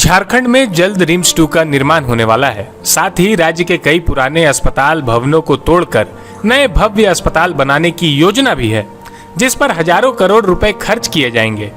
झारखंड में जल्द रिम्स 2 का निर्माण होने वाला है। साथ ही राज्य के कई पुराने अस्पताल भवनों को तोड़कर नए भव्य अस्पताल बनाने की योजना भी है, जिस पर हजारों करोड़ रुपए खर्च किए जाएंगे।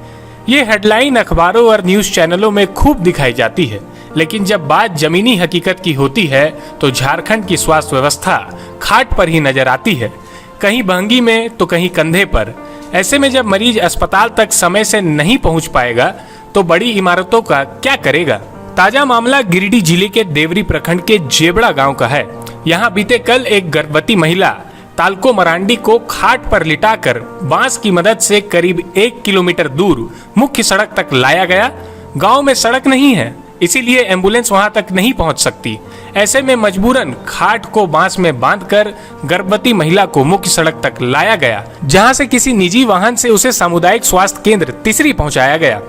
ये हेडलाइन अखबारों और न्यूज चैनलों में खूब दिखाई जाती है, लेकिन जब बात जमीनी हकीकत की होती है तो झारखंड की स्वास्थ्य व्यवस्था खाट पर ही नजर आती है, कहीं बहंगी में तो कहीं कंधे पर। ऐसे में जब मरीज अस्पताल तक समय से नहीं पहुंच पाएगा तो बड़ी इमारतों का क्या करेगा। ताजा मामला गिरिडीह जिले के देवरी प्रखंड के जेबड़ा गांव का है। यहां बीते कल एक गर्भवती महिला तालको मरांडी को खाट पर लिटाकर बांस की मदद से करीब 1 किलोमीटर दूर मुख्य सड़क तक लाया गया। गांव में सड़क नहीं है, इसीलिए एम्बुलेंस वहां तक नहीं पहुंच सकती। ऐसे में मजबूरन खाट को बांस में बांधकर गर्भवती महिला को मुख्य सड़क तक लाया गया, जहां से किसी निजी वाहन से उसे सामुदायिक स्वास्थ्य केंद्र तिसरी पहुंचाया गया।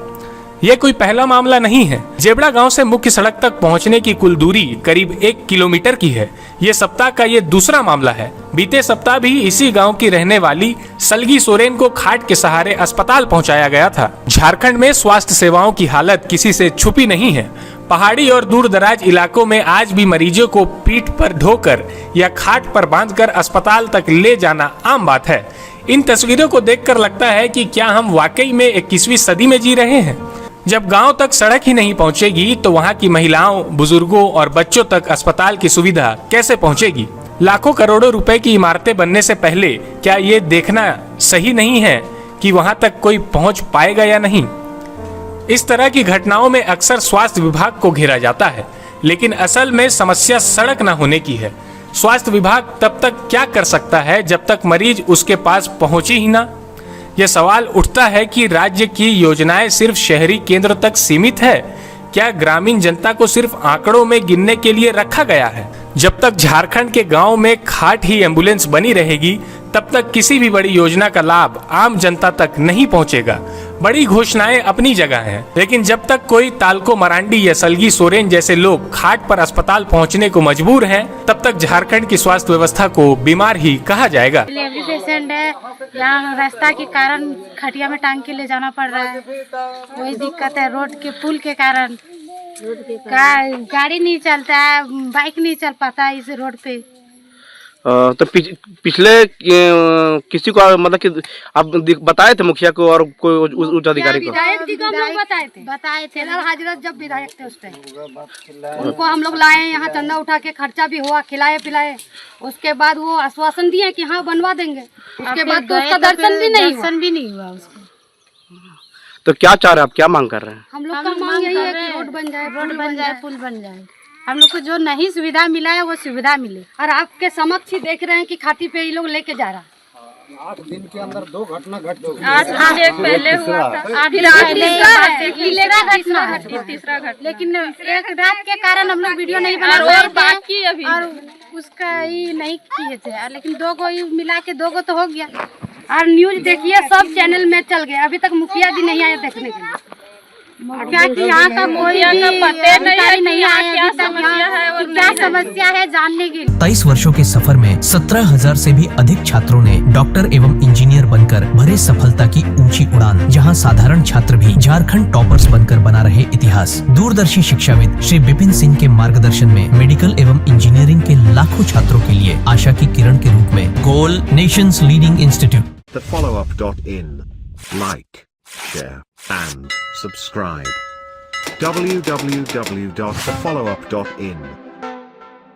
यह कोई पहला मामला नहीं है। जेबड़ा गांव से मुख्य सड़क तक पहुंचने की कुल दूरी करीब 1 किलोमीटर की है। ये सप्ताह का ये दूसरा मामला है। बीते सप्ताह भी इसी गांव की रहने वाली सलगी सोरेन को खाट के सहारे अस्पताल पहुंचाया गया था। झारखंड में स्वास्थ्य सेवाओं की हालत किसी से छुपी नहीं है। पहाड़ी और दूर दराज इलाकों में आज भी मरीजों को पीठ पर ढोकर या खाट पर बांधकर अस्पताल तक ले जाना आम बात है। इन तस्वीरों को देखकर लगता है कि क्या हम वाकई में 21वीं सदी में जी रहे हैं। जब गांव तक सड़क ही नहीं पहुंचेगी तो वहां की महिलाओं, बुजुर्गों और बच्चों तक अस्पताल की सुविधा कैसे पहुंचेगी। लाखों करोड़ों रुपए की इमारतें बनने से पहले क्या ये देखना सही नहीं है कि वहां तक कोई पहुंच पाएगा या नहीं। इस तरह की घटनाओं में अक्सर स्वास्थ्य विभाग को घेरा जाता है, लेकिन असल में समस्या सड़क न होने की है। स्वास्थ्य विभाग तब तक क्या कर सकता है जब तक मरीज उसके पास पहुंचे ही ना। यह सवाल उठता है कि राज्य की योजनाएं सिर्फ शहरी केंद्र तक सीमित है। क्या ग्रामीण जनता को सिर्फ आंकड़ों में गिनने के लिए रखा गया है। जब तक झारखंड के गांव में खाट ही एम्बुलेंस बनी रहेगी, तब तक किसी भी बड़ी योजना का लाभ आम जनता तक नहीं पहुंचेगा। बड़ी घोषणाएं अपनी जगह हैं, लेकिन जब तक कोई तालको मरांडी या सलगी सोरेन जैसे लोग खाट पर अस्पताल पहुंचने को मजबूर हैं, तब तक झारखंड की स्वास्थ्य व्यवस्था को बीमार ही कहा जाएगा। डिलीवरी पेशेंट है, यहाँ रास्ता के कारण खटिया में टांग के ले जाना पड़ रहा है। वही दिक्कत है, रोड के पुल के कारण गाड़ी नहीं चलता है, बाइक नहीं चल पाता है इस रोड पे। तो पिछले किसी को मतलब कि आप बताए थे मुखिया को और कोई उच्च अधिकारी को? विधायक जी को हम लोग बताए थे हाजरत जब विधायक थे उस टाइम उनको हम लोग लाए, यहाँ चंदा उठा के खर्चा भी हुआ, खिलाए पिलाए। उसके बाद वो आश्वासन दिए कि हाँ बनवा देंगे। उसके बाद तो उसका दर्शन भी नहीं हुआ उसको। तो क्या चाह रहे हैं आप, क्या मांग कर रहे हैं? हम लोग का मांग यही है कि रोड बन जाए, पुल बन जाए। हम लोग को जो नहीं सुविधा मिला है वो सुविधा मिले। और आपके समक्ष ही देख रहे हैं कि खाटी पे ये लोग लेके जा रहा है। 8 दिन के अंदर 2 घटना घट चुकी है। 8 दिन पहले हुआ था, तीसरा घटना। लेकिन एक रात के कारण हम लोग वीडियो नहीं बना पाए और उसका ही नहीं किए थे, लेकिन 2 को मिला के 2 को तो हो गया। और न्यूज देखिए, सब चैनल में चल गया। अभी तक मुखिया जी नहीं आए देखने के लिए। क्या कि यहाँ का कोई पता नहीं आया क्या समस्या है जानने के लिए। 23 वर्षों के सफर में 17,000 से भी अधिक छात्रों ने डॉक्टर एवं इंजीनियर बनकर भरे सफलता की ऊंची उड़ान। जहां साधारण छात्र भी झारखंड टॉपर्स बनकर बना रहे इतिहास। दूरदर्शी शिक्षाविद श्री विपिन सिंह के मार्गदर्शन में मेडिकल एवं इंजीनियरिंग के लाखों छात्रों के लिए आशा की किरण के रूप में goal nations leading institute. thefollowup.in. Like, share and subscribe. www.thefollowup.in